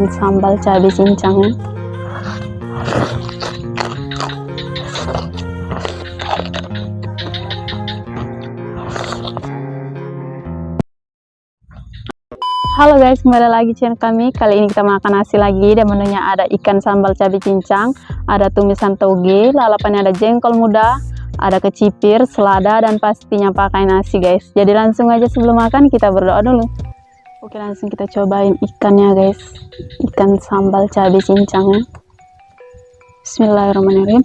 ikan sambal cabai cincang. Halo guys, kembali lagi channel kami. Kali ini kita makan nasi lagi, dan menunya ada ikan sambal cabai cincang, ada tumisan toge, lalapannya ada jengkol muda, ada kecipir, selada, dan pastinya pakai nasi guys. Jadi langsung aja sebelum makan kita berdoa dulu. Oke, langsung kita cobain ikannya guys, ikan sambal cabai cincang. Bismillahirrahmanirrahim.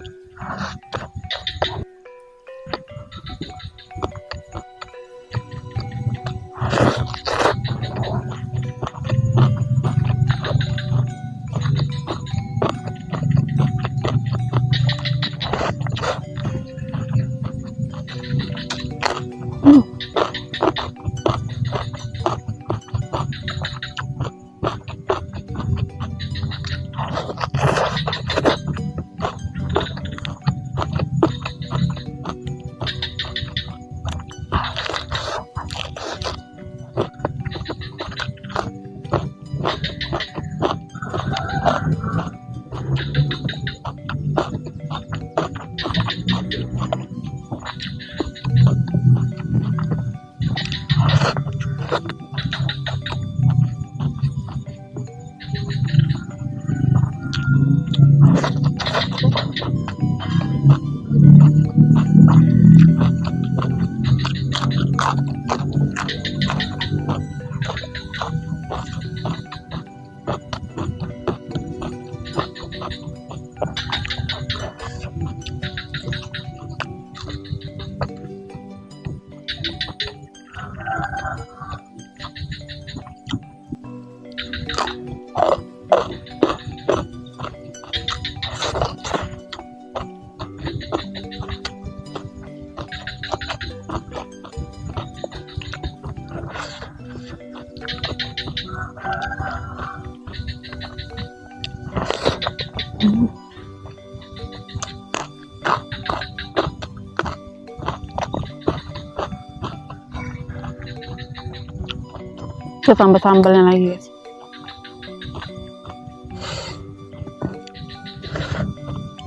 Kita tambah sambalnya lagi guys.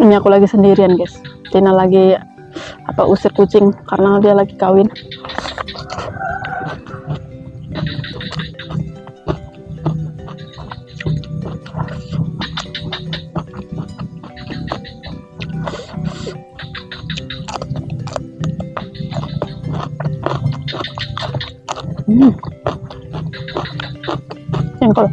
Ini aku lagi sendirian guys. Tina lagi usir kucing karena dia lagi kawin. Jengkol.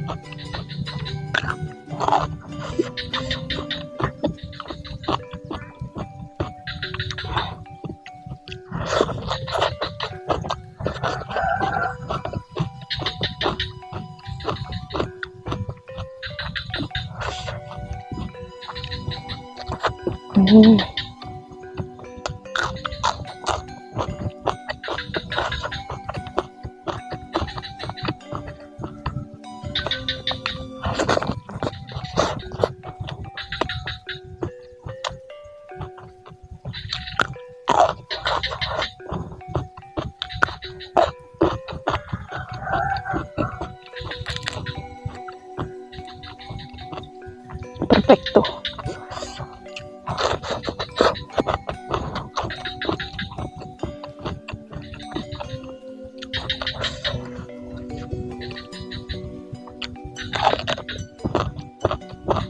Perfecto.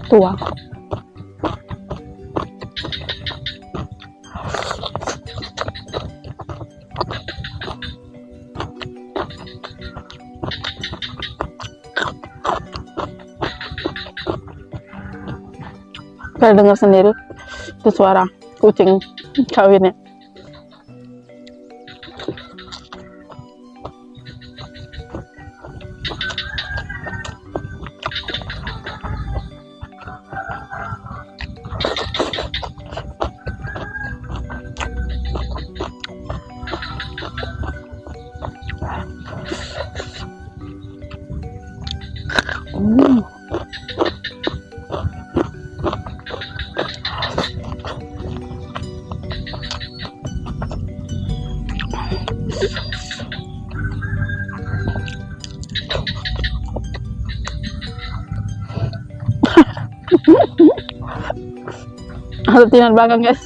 Tuang. Kalian dengar sendiri itu suara kucing kawinnya. Ada tinan belakang guys.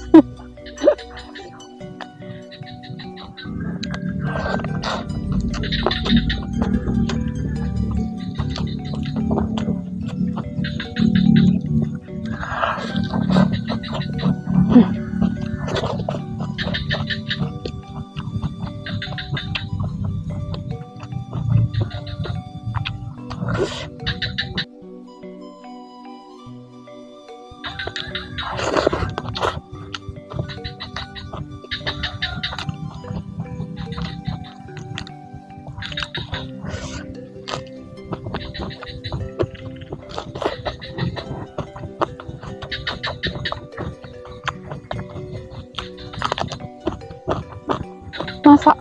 Masa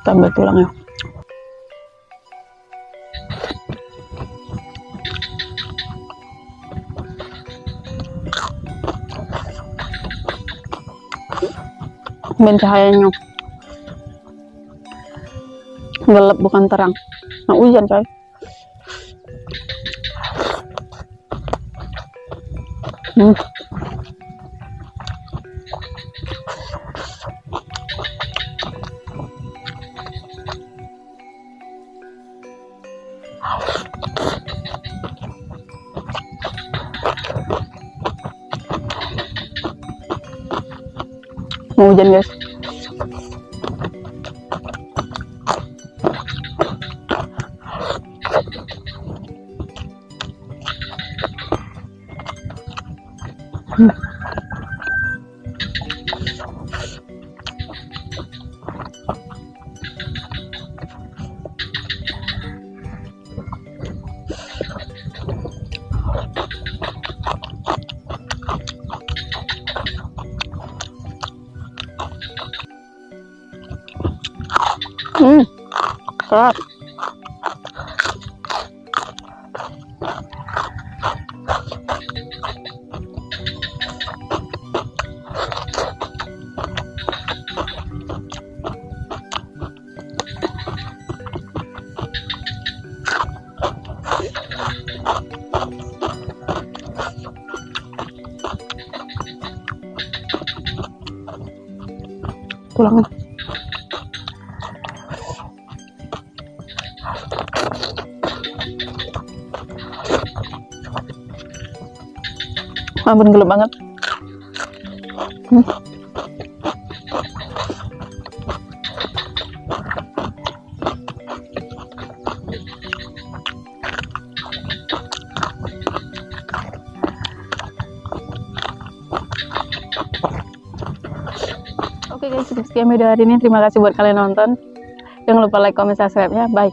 tambah tulangnya. Ben cahayanya gelap bukan terang. Nah, hujan coy. Mau hujan guys. Sedap. Tulangnya. Ampun gelap banget. Oke guys, sekian video hari ini. Terima kasih buat kalian nonton. Jangan lupa like, comment, subscribe-nya. Bye.